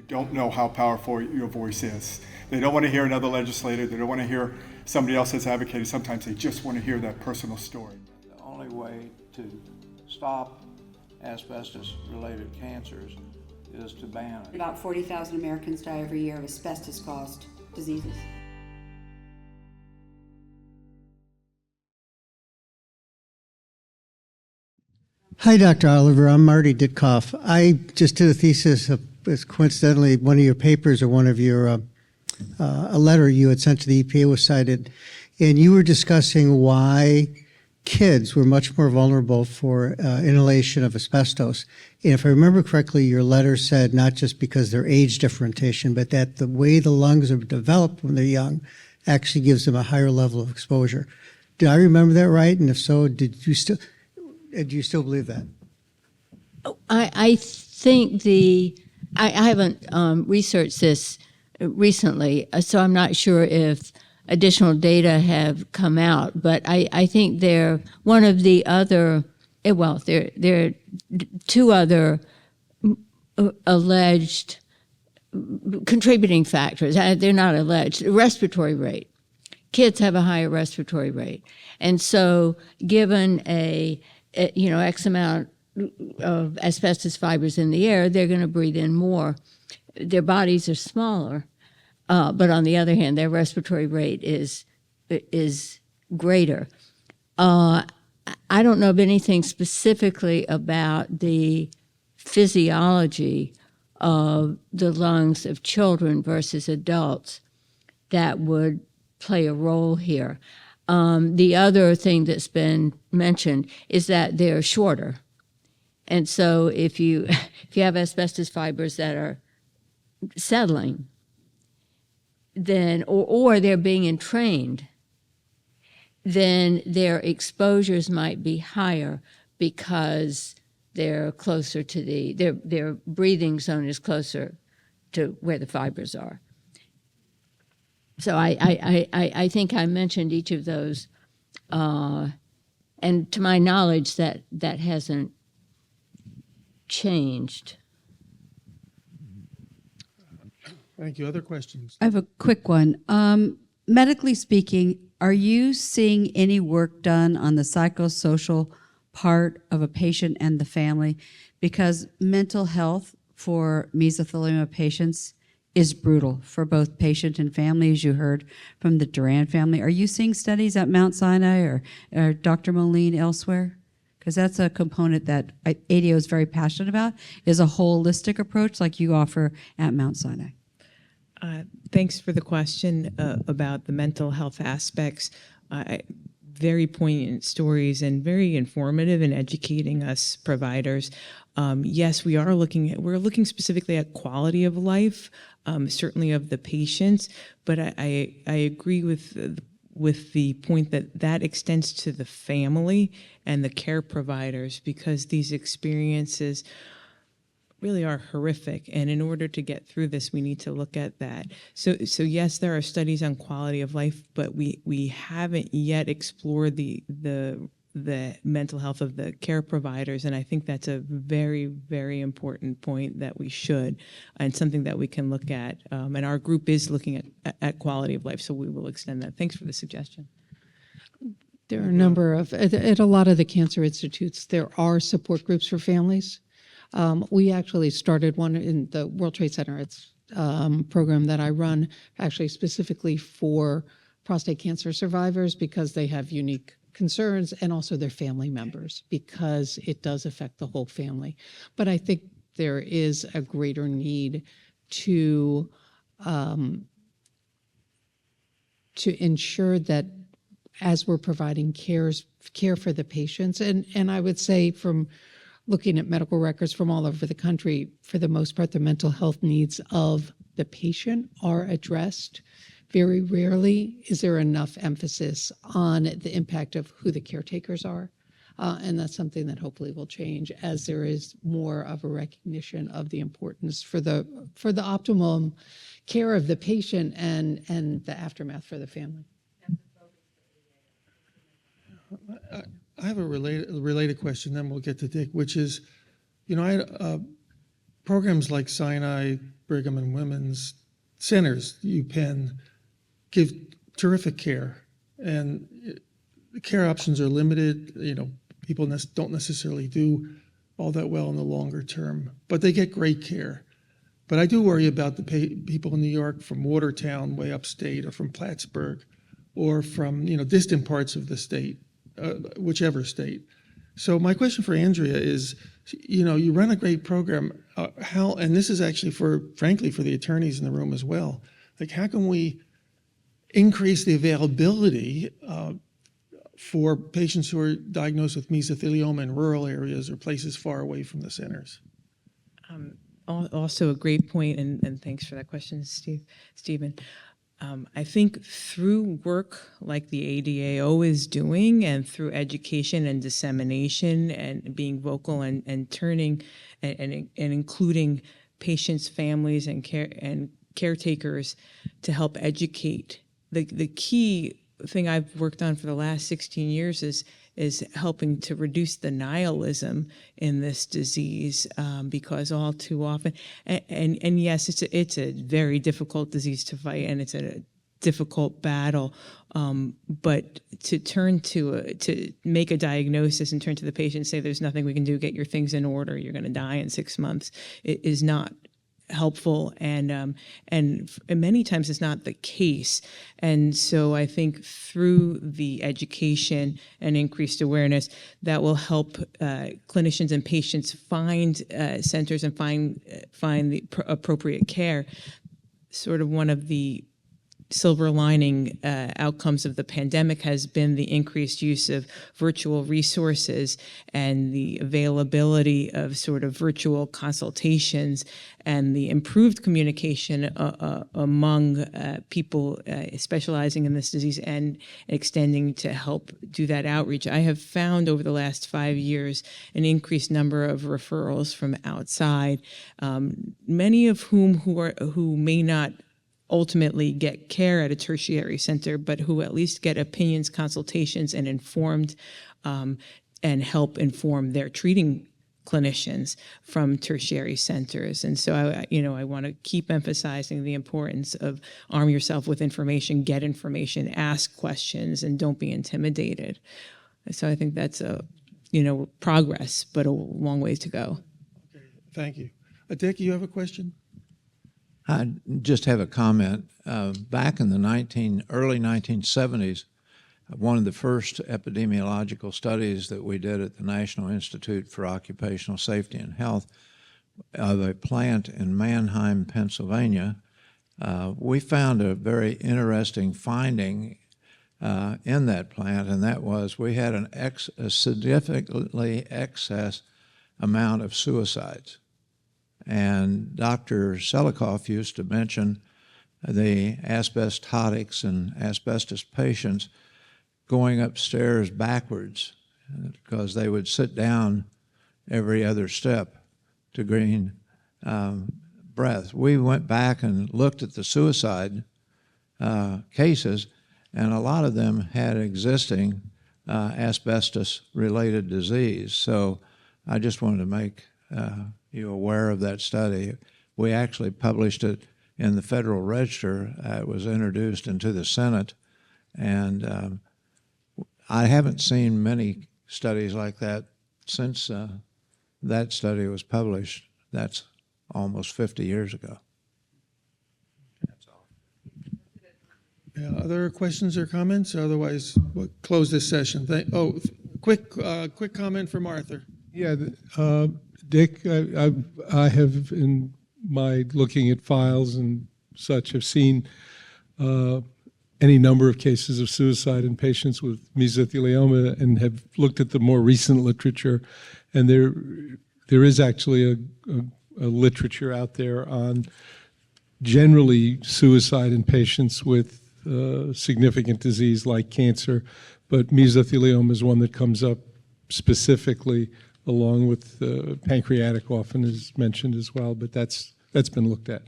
don't know how powerful your voice is. They don't want to hear another legislator. They don't want to hear somebody else that's advocated. Sometimes they just want to hear that personal story. The only way to stop asbestos-related cancers is to ban it. About 40,000 Americans die every year of asbestos-caused diseases. Hi, Dr. Oliver. I'm Marty Ditkoff. I just did a thesis of, coincidentally, one of your papers or one of your, a letter you had sent to the EPA was cited, and you were discussing why kids were much more vulnerable for inhalation of asbestos. And if I remember correctly, your letter said not just because their age differentiation, but that the way the lungs are developed when they're young actually gives them a higher level of exposure. Did I remember that right? And if so, do you still believe that? I think I haven't researched this recently, so I'm not sure if additional data have come out, but I think they're one of the other, well, there are two other alleged contributing factors. They're not alleged. Respiratory rate. Kids have a higher respiratory rate. And so given X amount of asbestos fibers in the air, they're going to breathe in more. Their bodies are smaller, but on the other hand, their respiratory rate is greater. I don't know of anything specifically about the physiology of the lungs of children versus adults that would play a role here. The other thing that's been mentioned is that they're shorter. And so if you have asbestos fibers that are settling, then or they're being entrained, then their exposures might be higher because they're closer to their breathing zone is closer to where the fibers are. So I think I mentioned each of those, and to my knowledge, that hasn't changed. Thank you. Other questions? I have a quick one. Medically speaking, are you seeing any work done on the psychosocial part of a patient and the family? Because mental health for mesothelioma patients is brutal for both patient and family, as you heard from the Duran family. Are you seeing studies at Mount Sinai or Dr. Moline elsewhere? Because that's a component that ADAO is very passionate about, is a holistic approach like you offer at Mount Sinai. Thanks for the question about the mental health aspects. Very poignant stories and very informative in educating us providers. Yes, we're looking specifically at quality of life, certainly of the patients, but I agree with the point that extends to the family and the care providers, because these experiences really are horrific, and in order to get through this, we need to look at that. So yes, there are studies on quality of life, but we haven't yet explored the mental health of the care providers, and I think that's a very, very important point that we should, and something that we can look at. And our group is looking at quality of life, so we will extend that. Thanks for the suggestion. There are a number of, at a lot of the cancer institutes, there are support groups for families. We actually started one in the World Trade Center. It's a program that I run actually specifically for prostate cancer survivors because they have unique concerns, and also their family members because it does affect the whole family. But I think there is a greater need to ensure that as we're providing care for the patients, and I would say from looking at medical records from all over the country, for the most part, the mental health needs of the patient are addressed. Very rarely is there enough emphasis on the impact of who the caretakers are. And that's something that hopefully will change as there is more of a recognition of the importance for the optimum care of the patient and the aftermath for the family. I have a related question, then we'll get to Dick, which is, I had programs like Sinai, Brigham and Women's, centers, UPenn, give terrific care. And the care options are limited. People don't necessarily do all that well in the longer term, but they get great care. But I do worry about the people in New York from Watertown, way upstate, or from Plattsburgh, or from distant parts of the state, whichever state. So my question for Andrea is, you run a great program. How, and this is actually frankly for the attorneys in the room as well. Like, how can we increase the availability for patients who are diagnosed with mesothelioma in rural areas or places far away from the centers? Also a great point, and thanks for that question, Stephen. I think through work like the ADAO is doing, and through education and dissemination and being vocal and turning and including patients, families, and caretakers to help educate. The key thing I've worked on for the last 16 years is helping to reduce the nihilism in this disease, because all too often, and yes, it's a very difficult disease to fight, and it's a difficult battle. But to make a diagnosis and turn to the patient and say, "There's nothing we can do. Get your things in order. You're going to die in 6 months," it is not helpful, and many times it's not the case. And so I think through the education and increased awareness, that will help clinicians and patients find centers and find the appropriate care. Sort of one of the silver lining outcomes of the pandemic has been the increased use of virtual resources and the availability of sort of virtual consultations and the improved communication among people specializing in this disease and extending to help do that outreach. I have found over the last 5 years an increased number of referrals from outside, many of who may not ultimately get care at a tertiary center, but who at least get opinions, consultations, and informed and help inform their treating clinicians from tertiary centers. And so I want to keep emphasizing the importance of arm yourself with information, get information, ask questions, and don't be intimidated. So I think that's progress, but a long ways to go. Okay, thank you. Dick, you have a question? I just have a comment. Back in the early 1970s, one of the first epidemiological studies that we did at the National Institute for Occupational Safety and Health of a plant in Mannheim, Pennsylvania, we found a very interesting finding in that plant, and that was we had a significantly excess amount of suicides. And Dr. Selikoff used to mention the asbestotics and asbestos patients going upstairs backwards because they would sit down every other step to gain breath. We went back and looked at the suicide cases, and a lot of them had existing asbestos-related disease. So I just wanted to make you aware of that study. We actually published it in the Federal Register. It was introduced into the Senate, and I haven't seen many studies like that since that study was published. That's almost 50 years ago. That's all. Yeah, other questions or comments? Otherwise, we'll close this session. Quick comment from Arthur. Yeah, Dick, I have, in my looking at files and such, have seen any number of cases of suicide in patients with mesothelioma and have looked at the more recent literature. And there is actually a literature out there on generally suicide in patients with significant disease like cancer, but mesothelioma is one that comes up specifically, along with pancreatic often is mentioned as well, but that's been looked at.